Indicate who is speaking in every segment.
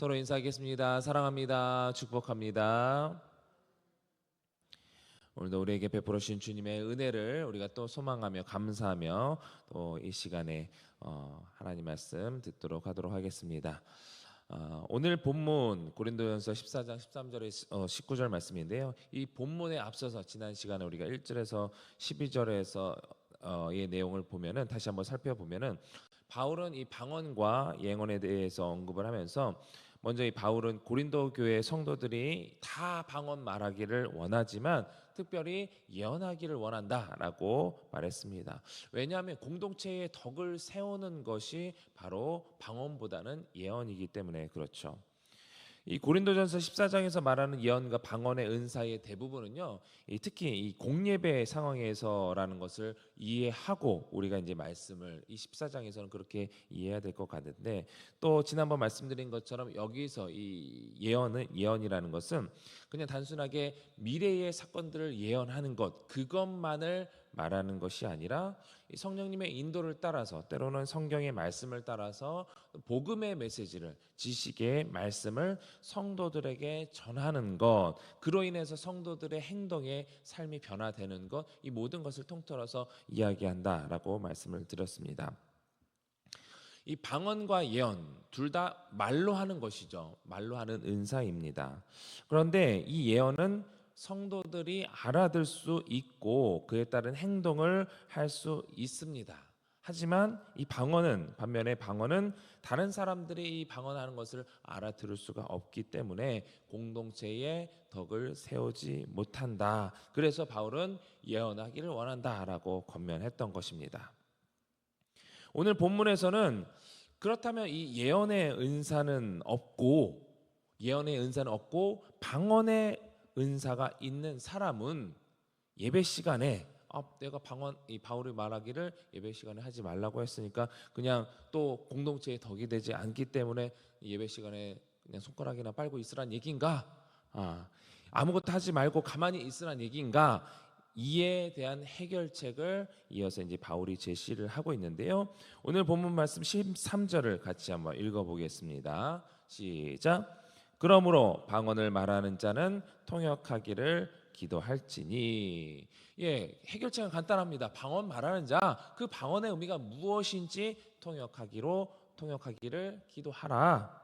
Speaker 1: 서로 인사하겠습니다. 사랑합니다. 축복합니다. 오늘도 우리에게 베풀어 주신 주님의 은혜를 우리가 또 소망하며 감사하며 또 이 시간에 하나님 말씀 듣도록 하도록 하겠습니다. 오늘 본문 고린도전서 14장 13절에 19절 말씀인데요. 이 본문에 앞서서 지난 시간에 우리가 1절에서 12절에서 의 내용을 보면은 다시 한번 살펴보면은 바울은 이 방언과 예언에 대해서 언급을 하면서 먼저 이 바울은 고린도 교회 성도들이 다 방언 말하기를 원하지만 특별히 예언하기를 원한다라고 말했습니다. 왜냐하면 공동체의 덕을 세우는 것이 바로 방언보다는 예언이기 때문에 그렇죠. 이 고린도전서 14장에서 말하는 예언과 방언의 은사의 대부분은요, 특히 이 공예배 상황에서라는 것을 이해하고 우리가 이제 말씀을 이 14장에서는 그렇게 이해해야 될 것 같은데, 또 지난번 말씀드린 것처럼 여기서 이 예언이라는 것은 그냥 단순하게 미래의 사건들을 예언하는 것 그것만을 말하는 것이 아니라 성령님의 인도를 따라서 때로는 성경의 말씀을 따라서 복음의 메시지를 지식의 말씀을 성도들에게 전하는 것, 그로 인해서 성도들의 행동의 삶이 변화되는 것, 이 모든 것을 통틀어서 이야기한다라고 말씀을 드렸습니다. 이 방언과 예언 둘 다 말로 하는 것이죠. 말로 하는 은사입니다. 그런데 이 예언은 성도들이 알아들 수 있고 그에 따른 행동을 할 수 있습니다. 하지만 이 반면에 방언은 다른 사람들이 이 방언하는 것을 알아들을 수가 없기 때문에 공동체의 덕을 세우지 못한다. 그래서 바울은 예언하기를 원한다라고 권면했던 것입니다. 오늘 본문에서는 그렇다면 이 예언의 은사는 없고 방언의 은사가 있는 사람은 예배 시간에 내가 이 바울이 말하기를 예배 시간에 하지 말라고 했으니까 그냥 또 공동체의 덕이 되지 않기 때문에 예배 시간에 그냥 손가락이나 빨고 있으란 얘기인가? 아무것도 하지 말고 가만히 있으란 얘기인가? 이에 대한 해결책을 이어서 이제 바울이 제시를 하고 있는데요. 오늘 본문 말씀 13절을 같이 한번 읽어보겠습니다. 시작. 그러므로 방언을 말하는 자는 통역하기를 기도할지니. 해결책은 간단합니다. 방언 말하는 자, 그 방언의 의미가 무엇인지 통역하기를 기도하라.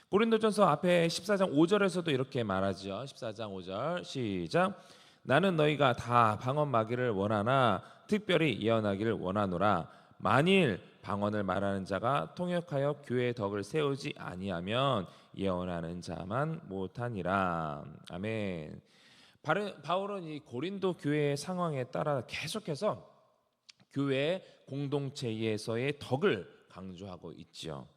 Speaker 1: 고린도전서 앞에 14장 5절에서도 이렇게 말하죠. 14장 5절 시작. 나는 너희가 다 방언 말하기를 원하나 특별히 예언하기를 원하노라. 만일 방언을 말하는 자가 통역하여 교회의 덕을 세우지 아니하면 예언하는 자만 못하니라. 아멘. 바울은 이 고린도 교회의 상황에 따라 계속해서 교회 공동체에서의 덕을 강조하고 있지요.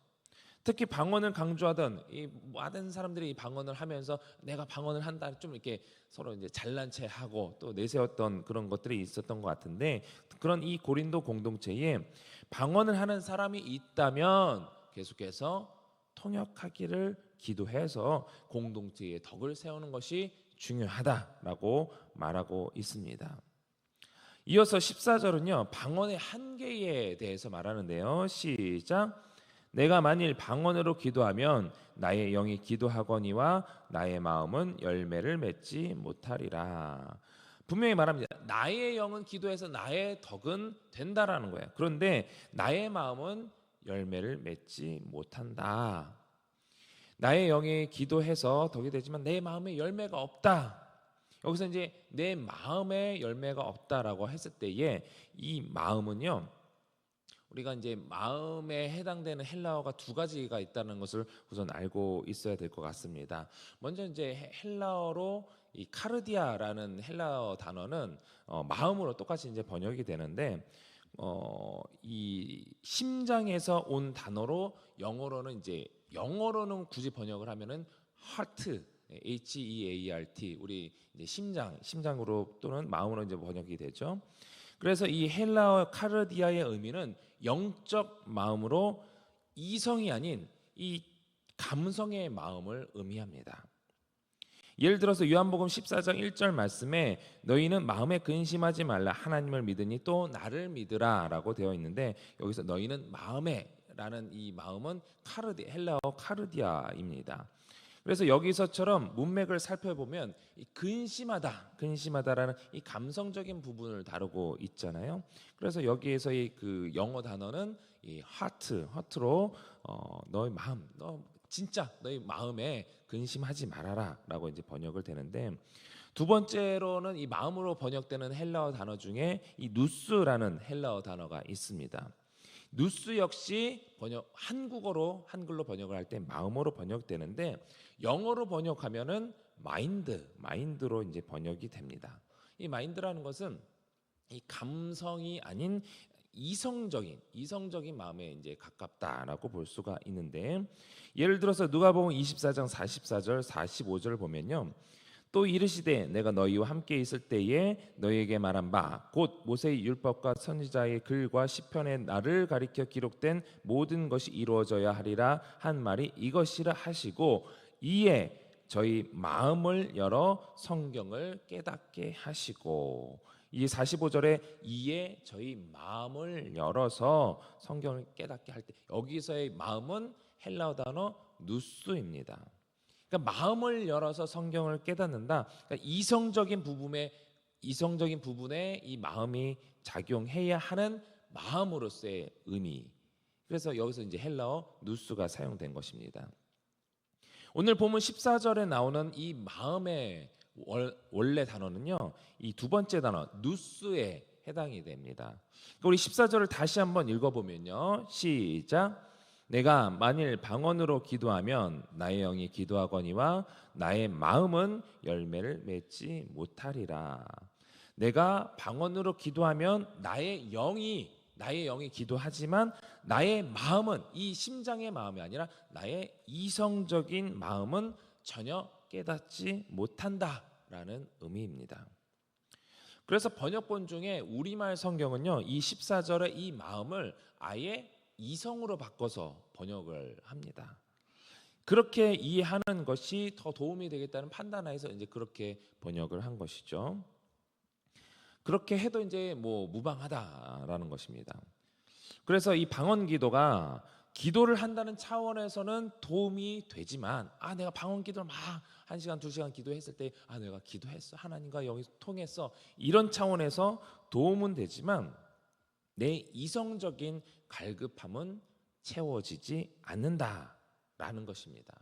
Speaker 1: 특히 방언을 강조하던 이 많은 사람들이 방언을 하면서 내가 방언을 한다 좀 이렇게 서로 이제 잘난 체하고 또 내세웠던 그런 것들이 있었던 것 같은데, 그런 이 고린도 공동체에 방언을 하는 사람이 있다면 계속해서 통역하기를 기도해서 공동체의 덕을 세우는 것이 중요하다라고 말하고 있습니다. 이어서 14절은요 방언의 한계에 대해서 말하는데요. 시작. 내가 만일 방언으로 기도하면 나의 영이 기도하거니와 나의 마음은 열매를 맺지 못하리라. 분명히 말합니다. 나의 영은 기도해서 나의 덕은 된다라는 거예요. 그런데 나의 마음은 열매를 맺지 못한다. 나의 영이 기도해서 덕이 되지만 내 마음에 열매가 없다. 여기서 이제 내 마음에 열매가 없다라고 했을 때에 이 마음은요, 우리가 이제 마음에 해당되는 헬라어가 두 가지가 있다는 것을 우선 알고 있어야 될 것 같습니다. 먼저 이제 헬라어로 이 카르디아라는 헬라어 단어는 마음으로 똑같이 이제 번역이 되는데, 이 심장에서 온 단어로 영어로는 굳이 번역을 하면은 heart, H-E-A-R-T, 우리 이제 심장으로 또는 마음으로 이제 번역이 되죠. 그래서 이 헬라어 카르디아의 의미는 영적 마음으로 이성이 아닌 이 감성의 마음을 의미합니다. 예를 들어서 요한복음 14장 1절 말씀에 너희는 마음에 근심하지 말라 하나님을 믿으니 또 나를 믿으라 라고 되어 있는데, 여기서 너희는 마음에 라는 이 마음은 헬라어 카르디아입니다. 그래서 여기서처럼 문맥을 살펴보면 이 근심하다라는 이 감성적인 부분을 다루고 있잖아요. 그래서 여기에서 그 영어 단어는 이 하트로 너의 마음, 진짜 너의 마음에 근심하지 말아라라고 이제 번역을 되는데, 두 번째로는 이 마음으로 번역되는 헬라어 단어 중에 이 누스라는 헬라어 단어가 있습니다. 누스 역시 한글로 번역을 할 때 마음으로 번역되는데, 영어로 번역하면은 마인드로 이제 번역이 됩니다. 이 마인드라는 것은 이 감성이 아닌 이성적인 마음에 이제 가깝다라고 볼 수가 있는데, 예를 들어서 누가복음 24장 44절 45절 보면요. 또 이르시되 내가 너희와 함께 있을 때에 너희에게 말한 바 곧 모세의 율법과 선지자의 글과 시편의 나를 가리켜 기록된 모든 것이 이루어져야 하리라 한 말이 이것이라 하시고, 이에 저희 마음을 열어 성경을 깨닫게 하시고, 이 45절에 이에 저희 마음을 열어서 성경을 깨닫게 할 때, 여기서의 마음은 헬라어 단어 누스입니다. 그러니까 마음을 열어서 성경을 깨닫는다. 그러니까 이성적인 부분에 이 마음이 작용해야 하는 마음으로서의 의미. 그래서 여기서 이제 헬라어 누스가 사용된 것입니다. 오늘 본문 14절에 나오는 이 마음의 원래 단어는요, 이 두 번째 단어 누스에 해당이 됩니다. 그러니까 우리 14절을 다시 한번 읽어보면요, 시작. 내가 만일 방언으로 기도하면 나의 영이 기도하거니와 나의 마음은 열매를 맺지 못하리라. 내가 방언으로 기도하면 나의 영이 기도하지만 나의 마음은, 이 심장의 마음이 아니라 나의 이성적인 마음은 전혀 깨닫지 못한다라는 의미입니다. 그래서 번역본 중에 우리말 성경은요, 이 14절의 이 마음을 아예 이성으로 바꿔서 번역을 합니다. 그렇게 이해하는 것이 더 도움이 되겠다는 판단하에서 이제 그렇게 번역을 한 것이죠. 그렇게 해도 이제 무방하다라는 것입니다. 그래서 이 방언 기도가 기도를 한다는 차원에서는 도움이 되지만, 내가 방언 기도를 막 1시간 2시간 기도했을 때 내가 기도했어, 하나님과 영이 통했어, 이런 차원에서 도움은 되지만 내 이성적인 갈급함은 채워지지 않는다라는 것입니다.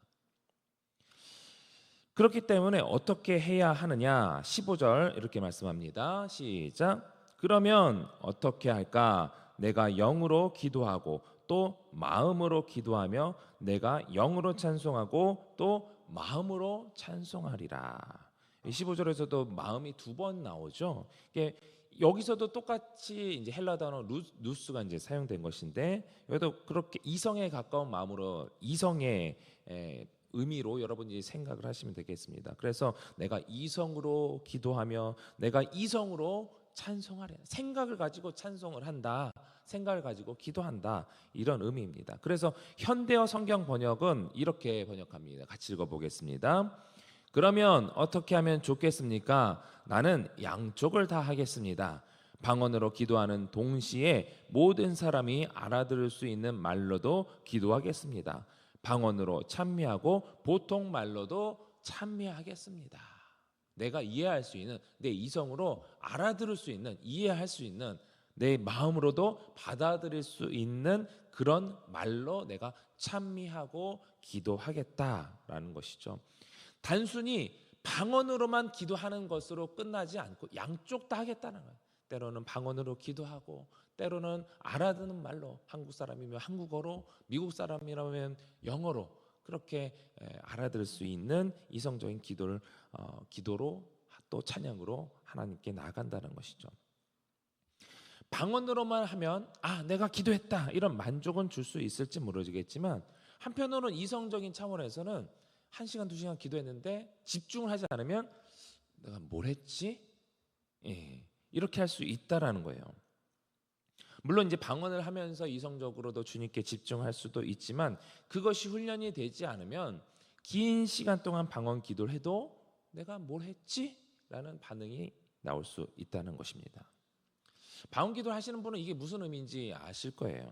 Speaker 1: 그렇기 때문에 어떻게 해야 하느냐, 15절 이렇게 말씀합니다. 시작. 그러면 어떻게 할까? 내가 영으로 기도하고 또 마음으로 기도하며 내가 영으로 찬송하고 또 마음으로 찬송하리라. 15절에서도 마음이 두 번 나오죠. 여기서도 똑같이 이제 헬라 단어 누스가 이제 사용된 것인데, 여기도 그렇게 이성에 가까운 마음으로, 이성의 의미로 여러분이 생각을 하시면 되겠습니다. 그래서 내가 이성으로 기도하며 내가 이성으로 찬송하려, 생각을 가지고 찬송을 한다, 생각을 가지고 기도한다, 이런 의미입니다. 그래서 현대어 성경 번역은 이렇게 번역합니다. 같이 읽어보겠습니다. 그러면 어떻게 하면 좋겠습니까? 나는 양쪽을 다 하겠습니다. 방언으로 기도하는 동시에 모든 사람이 알아들을 수 있는 말로도 기도하겠습니다. 방언으로 찬미하고 보통 말로도 찬미하겠습니다. 내가 이해할 수 있는, 내 이성으로 알아들을 수 있는, 이해할 수 있는, 내 마음으로도 받아들일 수 있는 그런 말로 내가 찬미하고 기도하겠다라는 것이죠. 단순히 방언으로만 기도하는 것으로 끝나지 않고 양쪽 다 하겠다는 거예요. 때로는 방언으로 기도하고 때로는 알아듣는 말로, 한국 사람이면 한국어로, 미국 사람이라면 영어로 그렇게 알아들을 수 있는 이성적인 기도로 또 찬양으로 하나님께 나아간다는 것이죠. 방언으로만 하면 내가 기도했다, 이런 만족은 줄 수 있을지 모르겠지만, 한편으로는 이성적인 차원에서는 1시간 2시간 기도했는데 집중을 하지 않으면 내가 뭘 했지? 이렇게 할 수 있다라는 거예요. 물론 이제 방언을 하면서 이성적으로도 주님께 집중할 수도 있지만, 그것이 훈련이 되지 않으면 긴 시간 동안 방언 기도를 해도 내가 뭘 했지? 라는 반응이 나올 수 있다는 것입니다. 방언 기도를 하시는 분은 이게 무슨 의미인지 아실 거예요.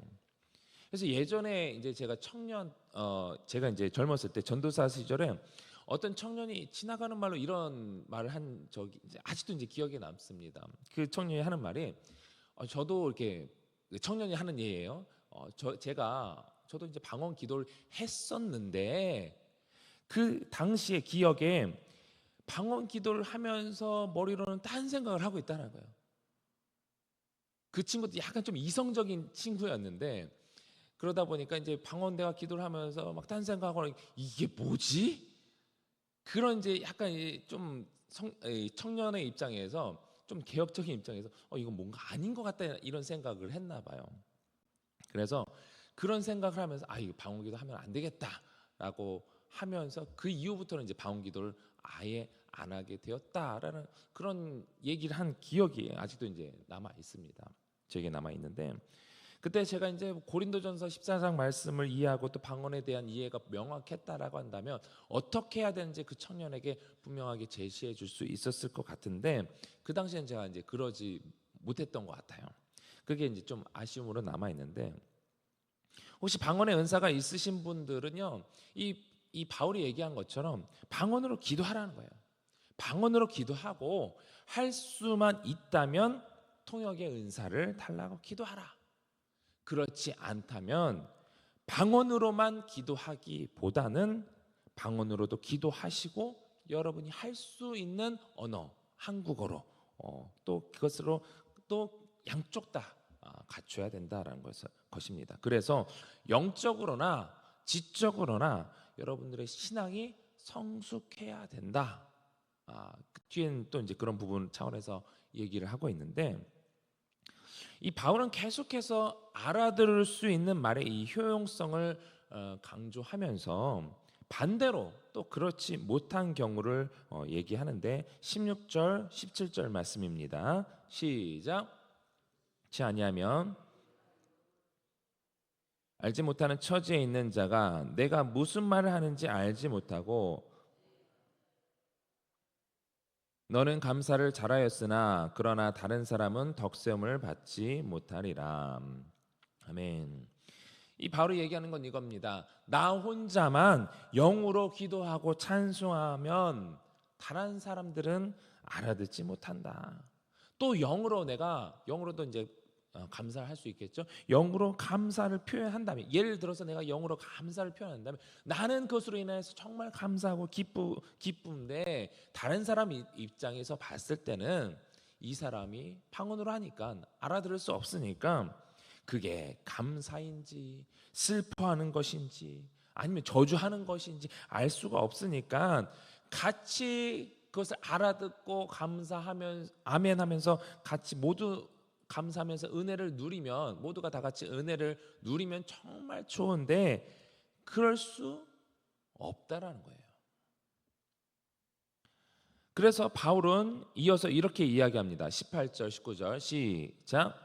Speaker 1: 그래서 예전에 이제 제가 이제 젊었을 때 전도사 시절에 어떤 청년이 지나가는 말로 이런 말을 한 적이 이제 아직도 이제 기억에 남습니다. 그 청년이 하는 말이 저도 이렇게 청년이 하는 예예요. 저도 이제 방언 기도를 했었는데 그 당시의 기억에 방언 기도를 하면서 머리로는 딴 생각을 하고 있다는 거예요. 그 친구도 약간 좀 이성적인 친구였는데 그러다 보니까 이제 방언대가 기도를 하면서 막 딴 생각하고 이게 뭐지? 그런 이제 약간 좀 청년의 입장에서 좀 개혁적인 입장에서 이건 뭔가 아닌 것 같다 이런 생각을 했나 봐요. 그래서 그런 생각을 하면서 이거 방언기도 하면 안 되겠다라고 하면서 그 이후부터는 이제 방언기도를 아예 안 하게 되었다라는 그런 얘기를 한 기억이 아직도 이제 남아 있습니다. 저에게 남아 있는데 그때 제가 이제 고린도전서 14장 말씀을 이해하고 또 방언에 대한 이해가 명확했다라고 한다면 어떻게 해야 되는지 그 청년에게 분명하게 제시해 줄 수 있었을 것 같은데 그 당시엔 제가 이제 그러지 못했던 것 같아요. 그게 이제 좀 아쉬움으로 남아 있는데 혹시 방언의 은사가 있으신 분들은요 이 바울이 얘기한 것처럼 방언으로 기도하라는 거예요. 방언으로 기도하고 할 수만 있다면 통역의 은사를 달라고 기도하라. 그렇지 않다면 방언으로만 기도하기보다는 방언으로도 기도하시고 여러분이 할 수 있는 언어 한국어로 또 그것으로 또 양쪽 다 갖춰야 된다라는 것입니다. 그래서 영적으로나 지적으로나 여러분들의 신앙이 성숙해야 된다. 그 뒤에는 또 이제 그런 부분 차원에서 얘기를 하고 있는데 이 바울은 계속해서 알아들을 수 있는 말의 이 효용성을 강조하면서 반대로 또 그렇지 못한 경우를 얘기하는데 16절, 17절 말씀입니다. 시작. 그렇지 아니하면 알지 못하는 처지에 있는 자가 내가 무슨 말을 하는지 알지 못하고 너는 감사를 잘하였으나 그러나 다른 사람은 덕세움을 받지 못하리라. 아멘. 이 바울이 얘기하는 건 이겁니다. 나 혼자만 영으로 기도하고 찬송하면 다른 사람들은 알아듣지 못한다. 또 영으로도 이제 감사를 할 수 있겠죠. 영으로 감사를 표현한다면 예를 들어서 내가 영으로 감사를 표현한다면 나는 그것으로 인해서 정말 감사하고 기쁜데 다른 사람 입장에서 봤을 때는 이 사람이 방언으로 하니까 알아들을 수 없으니까 그게 감사인지 슬퍼하는 것인지 아니면 저주하는 것인지 알 수가 없으니까 같이 그것을 알아듣고 감사하면 아멘하면서 같이 모두 감사하면서 은혜를 누리면 모두가 다 같이 은혜를 누리면 정말 좋은데 그럴 수 없다라는 거예요. 그래서 바울은 이어서 이렇게 이야기합니다. 18절 19절 시작.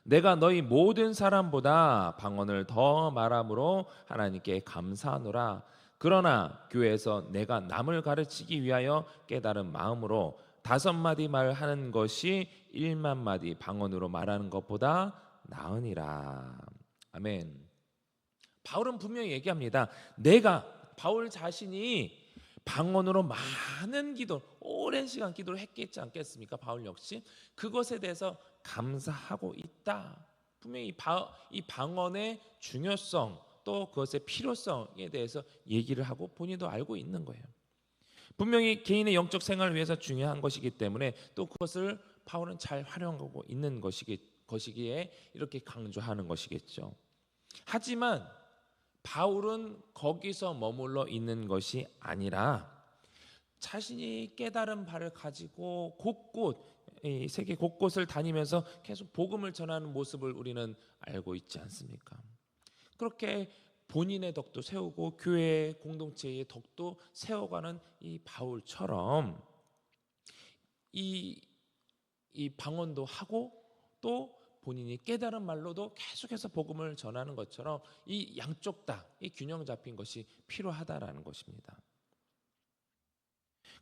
Speaker 1: 내가 너희 모든 사람보다 방언을 더 말함으로 하나님께 감사하노라. 그러나 교회에서 내가 남을 가르치기 위하여 깨달은 마음으로 5마디 말하는 것이 1만 마디 방언으로 말하는 것보다 나으니라. 아멘. 바울은 분명히 얘기합니다. 바울 자신이 방언으로 많은 기도, 오랜 시간 기도를 했겠지 않겠습니까? 바울 역시 그것에 대해서 감사하고 있다. 분명히 이 방언의 중요성 또 그것의 필요성에 대해서 얘기를 하고 본인도 알고 있는 거예요. 분명히 개인의 영적 생활을 위해서 중요한 것이기 때문에 또 그것을 바울은 잘 활용하고 있는 것이기에 이렇게 강조하는 것이겠죠. 하지만 바울은 거기서 머물러 있는 것이 아니라 자신이 깨달은 바를 가지고 이 세계 곳곳을 다니면서 계속 복음을 전하는 모습을 우리는 알고 있지 않습니까? 그렇게 본인의 덕도 세우고 교회 공동체의 덕도 세워가는 이 바울처럼 이 방언도 하고 또 본인이 깨달은 말로도 계속해서 복음을 전하는 것처럼 이 양쪽 다 이 균형 잡힌 것이 필요하다라는 것입니다.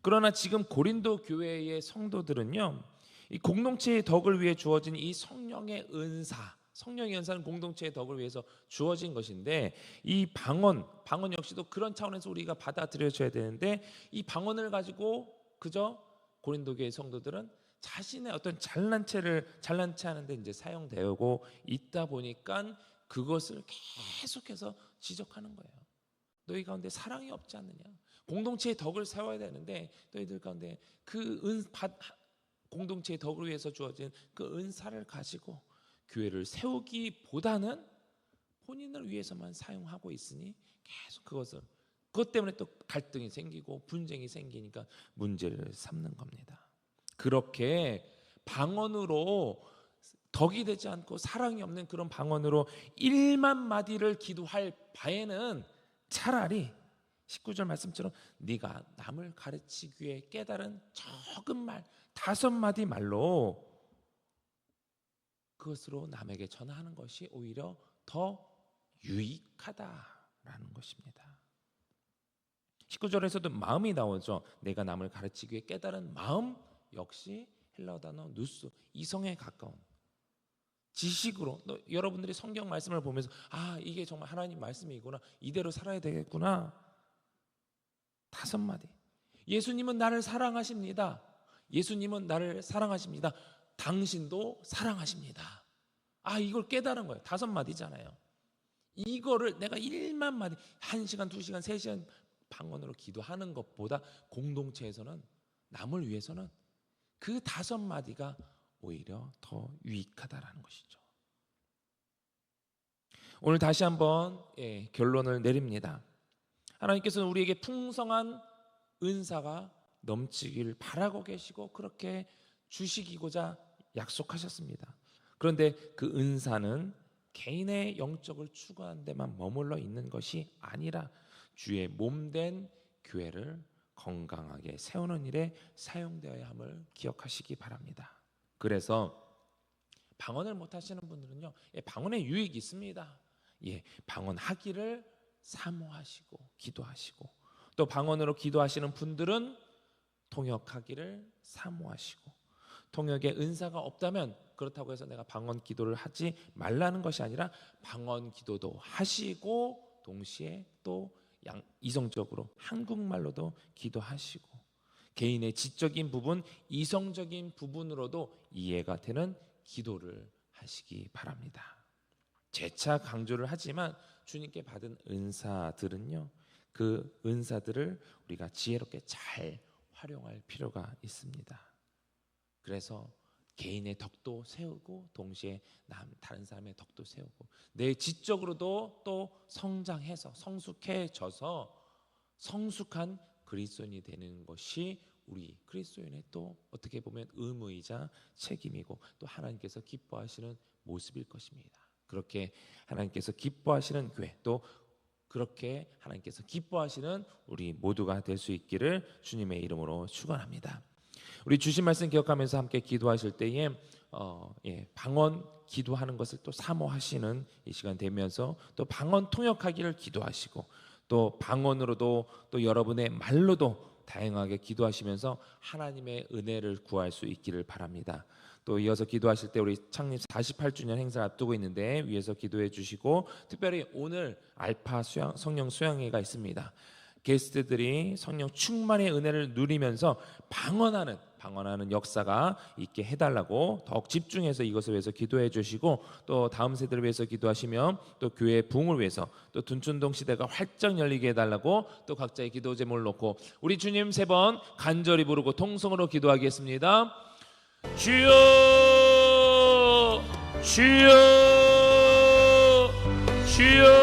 Speaker 1: 그러나 지금 고린도 교회의 성도들은요, 이 공동체의 덕을 위해 주어진 이 성령의 은사, 성령의 연사는 공동체의 덕을 위해서 주어진 것인데, 이 방언 역시도 그런 차원에서 우리가 받아들여져야 되는데, 이 방언을 가지고 그저 고린도 교회 성도들은 자신의 어떤 잘난 체 하는데 이제 사용되고 있다 보니까 그것을 계속해서 지적하는 거예요. 너희 가운데 사랑이 없지 않느냐? 공동체의 덕을 세워야 되는데 너희들 가운데 공동체의 덕을 위해서 주어진 그 은사를 가지고 교회를 세우기보다는 본인을 위해서만 사용하고 있으니 계속 그것 때문에 또 갈등이 생기고 분쟁이 생기니까 문제를 삼는 겁니다. 그렇게 방언으로 덕이 되지 않고 사랑이 없는 그런 방언으로 1만 마디를 기도할 바에는 차라리 19절 말씀처럼 네가 남을 가르치기 위해 깨달은 적은 말 5마디 말로 그것으로 남에게 전하는 것이 오히려 더 유익하다라는 것입니다. 19절에서도 마음이 나오죠. 내가 남을 가르치기 위해 깨달은 마음 역시 헬라어 단어 누스, 이성에 가까운 지식으로, 여러분들이 성경 말씀을 보면서 이게 정말 하나님 말씀이구나, 이대로 살아야 되겠구나. 5마디. 예수님은 나를 사랑하십니다. 예수님은 나를 사랑하십니다. 당신도 사랑하십니다. 이걸 깨달은 거예요. 5마디잖아요. 이거를 내가 1만 마디 1시간, 2시간, 3시간 방언으로 기도하는 것보다 공동체에서는 남을 위해서는 그 5마디가 오히려 더 유익하다라는 것이죠. 오늘 다시 한번 결론을 내립니다. 하나님께서는 우리에게 풍성한 은사가 넘치길 바라고 계시고 그렇게 주시기고자 약속하셨습니다. 그런데 그 은사는 개인의 영적을 추구하는 데만 머물러 있는 것이 아니라 주의 몸된 교회를 건강하게 세우는 일에 사용되어야 함을 기억하시기 바랍니다. 그래서 방언을 못하시는 분들은요, 방언의 유익이 있습니다. 방언하기를 사모하시고 기도하시고, 또 방언으로 기도하시는 분들은 통역하기를 사모하시고, 통역의 은사가 없다면 그렇다고 해서 내가 방언 기도를 하지 말라는 것이 아니라 방언 기도도 하시고 동시에 또 이성적으로 한국말로도 기도하시고, 개인의 지적인 부분, 이성적인 부분으로도 이해가 되는 기도를 하시기 바랍니다. 재차 강조를 하지만 주님께 받은 은사들은요, 그 은사들을 우리가 지혜롭게 잘 활용할 필요가 있습니다. 그래서 개인의 덕도 세우고 동시에 다른 사람의 덕도 세우고, 내 지적으로도 또 성장해서 성숙해져서 성숙한 그리스도인이 되는 것이 우리 그리스도인의 또 어떻게 보면 의무이자 책임이고 또 하나님께서 기뻐하시는 모습일 것입니다. 그렇게 하나님께서 기뻐하시는 교회, 또 그렇게 하나님께서 기뻐하시는 우리 모두가 될 수 있기를 주님의 이름으로 축원합니다. 우리 주신 말씀 기억하면서 함께 기도하실 때에 방언 기도하는 것을 또 사모하시는 이 시간 되면서 또 방언 통역하기를 기도하시고, 또 방언으로도 또 여러분의 말로도 다양하게 기도하시면서 하나님의 은혜를 구할 수 있기를 바랍니다. 또 이어서 기도하실 때 우리 창립 48주년 행사 앞두고 있는데 위에서 기도해 주시고, 특별히 오늘 알파 성령 수양회가 있습니다. 게스트들이 성령 충만의 은혜를 누리면서 방언하는 역사가 있게 해달라고 더욱 집중해서 이것을 위해서 기도해 주시고, 또 다음 세대를 위해서 기도하시며 또 교회의 부흥을 위해서 또 둔촌동 시대가 활짝 열리게 해달라고 또 각자의 기도 제목을 놓고 우리 주님 3번 간절히 부르고 통성으로 기도하겠습니다. 주여 주여 주여